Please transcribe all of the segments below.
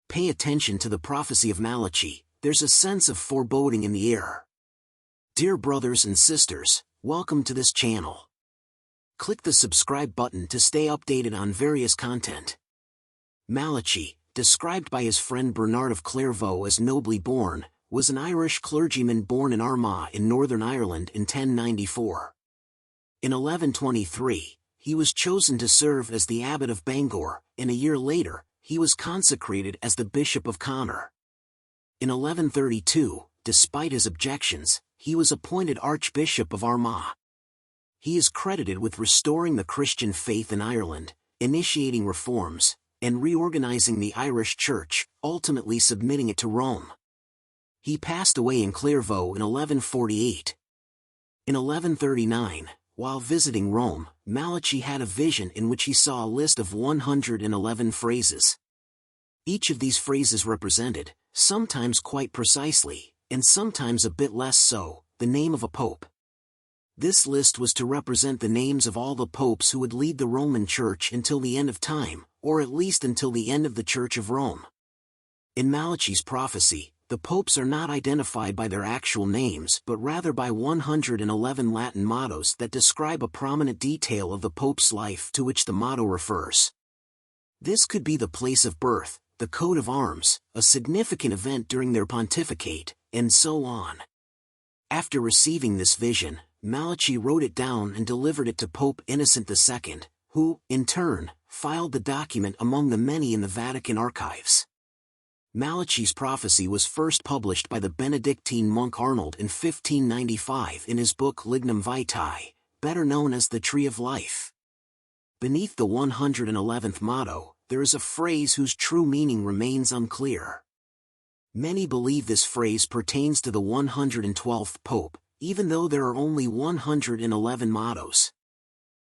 Pay attention to the prophecy of Malachy. There's a sense of foreboding in the air. Dear brothers and sisters, welcome to this channel. Click the subscribe button to stay updated on various content. Malachy, described by his friend Bernard of Clairvaux as nobly born, was an Irish clergyman born in Armagh in Northern Ireland in 1094. In 1123, he was chosen to serve as the abbot of Bangor, and a year later, he was consecrated as the Bishop of Connor. In 1132, despite his objections, he was appointed Archbishop of Armagh. He is credited with restoring the Christian faith in Ireland, initiating reforms, and reorganizing the Irish Church, ultimately submitting it to Rome. He passed away in Clairvaux in 1148. In 1139, while visiting Rome, Malachy had a vision in which he saw a list of 111 phrases. Each of these phrases represented, sometimes quite precisely, and sometimes a bit less so, the name of a pope. This list was to represent the names of all the popes who would lead the Roman Church until the end of time, or at least until the end of the Church of Rome. In Malachy's prophecy, the popes are not identified by their actual names but rather by 111 Latin mottos that describe a prominent detail of the pope's life to which the motto refers. This could be the place of birth, the coat of arms, a significant event during their pontificate, and so on. After receiving this vision, Malachy wrote it down and delivered it to Pope Innocent II, who, in turn, filed the document among the many in the Vatican archives. Malachy's prophecy was first published by the Benedictine monk Arnold in 1595 in his book Lignum Vitae, better known as the Tree of Life. Beneath the 111th motto, there is a phrase whose true meaning remains unclear. Many believe this phrase pertains to the 112th pope, even though there are only 111 mottos.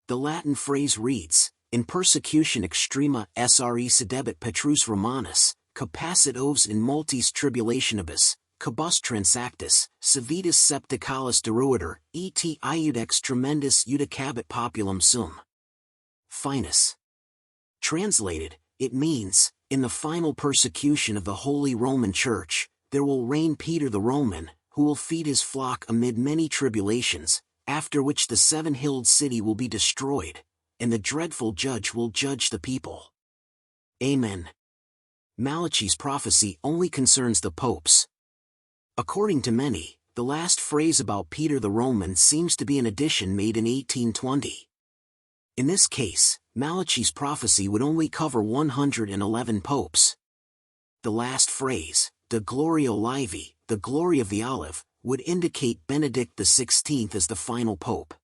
The Latin phrase reads, "In persecution extrema sre sedebit Petrus Romanus, capacit ovs in multis tribulationibus, cabus transactus, civitas septicalis deruiter, et iudex tremendus judicabit populum sum." Finis. Translated, it means, in the final persecution of the Holy Roman Church, there will reign Peter the Roman, who will feed his flock amid many tribulations, after which the seven-hilled city will be destroyed, and the dreadful judge will judge the people. Amen. Malachy's prophecy only concerns the popes. According to many, the last phrase about Peter the Roman seems to be an addition made in 1820. In this case, Malachy's prophecy would only cover 111 popes. The last phrase, De Gloria Olivi, the glory of the olive, would indicate Benedict XVI as the final pope.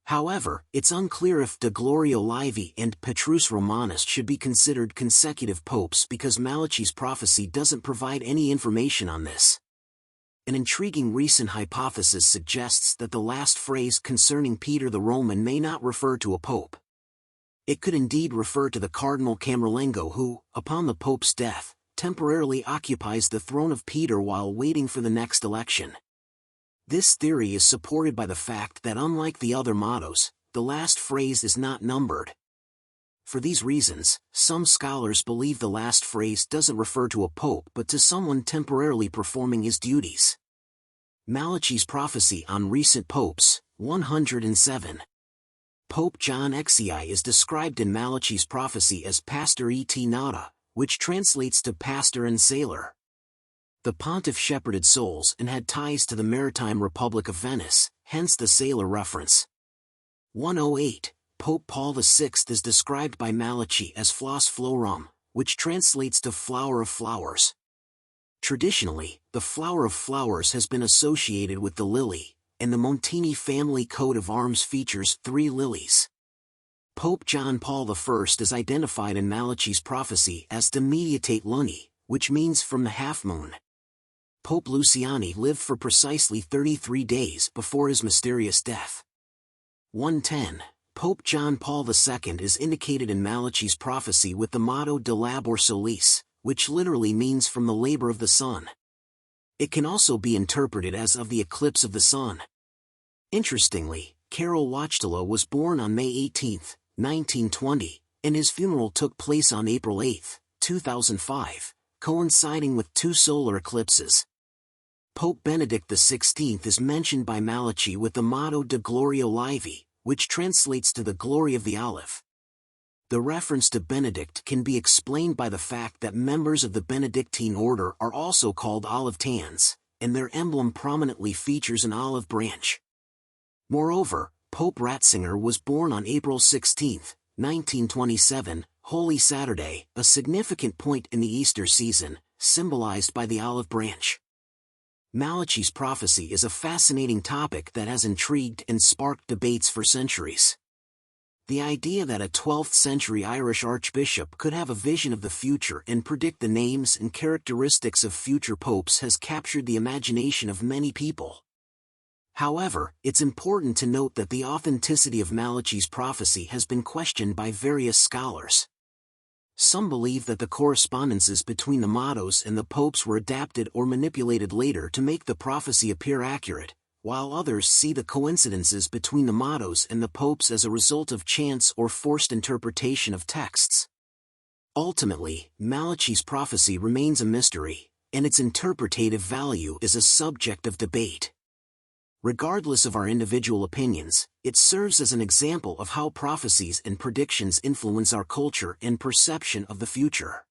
However, it's unclear if De Gloria Olivi and Petrus Romanus should be considered consecutive popes because Malachy's prophecy doesn't provide any information on this. An intriguing recent hypothesis suggests that the last phrase concerning Peter the Roman may not refer to a pope. It could indeed refer to the Cardinal Camerlengo who, upon the pope's death, temporarily occupies the throne of Peter while waiting for the next election. This theory is supported by the fact that unlike the other mottos, the last phrase is not numbered. For these reasons, some scholars believe the last phrase doesn't refer to a pope but to someone temporarily performing his duties. Malachy's prophecy on recent popes, 107. Pope John XI is described in Malachy's prophecy as Pastor et Nata, which translates to pastor and sailor. The pontiff shepherded souls and had ties to the maritime Republic of Venice, hence the sailor reference. 108. Pope Paul VI is described by Malachy as Flos Florum, which translates to flower of flowers. Traditionally, the flower of flowers has been associated with the lily, and the Montini family coat of arms features 3 lilies. Pope John Paul I is identified in Malachy's prophecy as De Medietate Luni, which means from the half-moon. Pope Luciani lived for precisely 33 days before his mysterious death. 110. Pope John Paul II is indicated in Malachy's prophecy with the motto De Labor Solis, which literally means from the labor of the sun. It can also be interpreted as of the eclipse of the sun. Interestingly, Karol Wojtyla was born on May 18, 1920, and his funeral took place on April 8, 2005, coinciding with 2 solar eclipses. Pope Benedict XVI is mentioned by Malachy with the motto De Gloria Olivi, which translates to the glory of the olive. The reference to Benedict can be explained by the fact that members of the Benedictine order are also called Olivetans, and their emblem prominently features an olive branch. Moreover, Pope Ratzinger was born on April 16, 1927, Holy Saturday, a significant point in the Easter season, symbolized by the olive branch. Malachy's prophecy is a fascinating topic that has intrigued and sparked debates for centuries. The idea that a 12th-century Irish archbishop could have a vision of the future and predict the names and characteristics of future popes has captured the imagination of many people. However, it's important to note that the authenticity of Malachy's prophecy has been questioned by various scholars. Some believe that the correspondences between the mottos and the popes were adapted or manipulated later to make the prophecy appear accurate, while others see the coincidences between the mottos and the popes as a result of chance or forced interpretation of texts. Ultimately, Malachy's prophecy remains a mystery, and its interpretative value is a subject of debate. Regardless of our individual opinions, it serves as an example of how prophecies and predictions influence our culture and perception of the future.